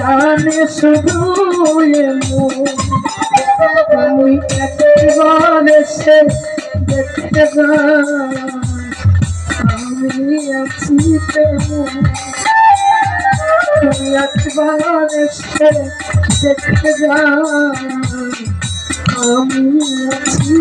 জানে শুধু তুমি একবার এসে দেখতে আমি আছি তুমি একবার এসে দেখতে আমি আছি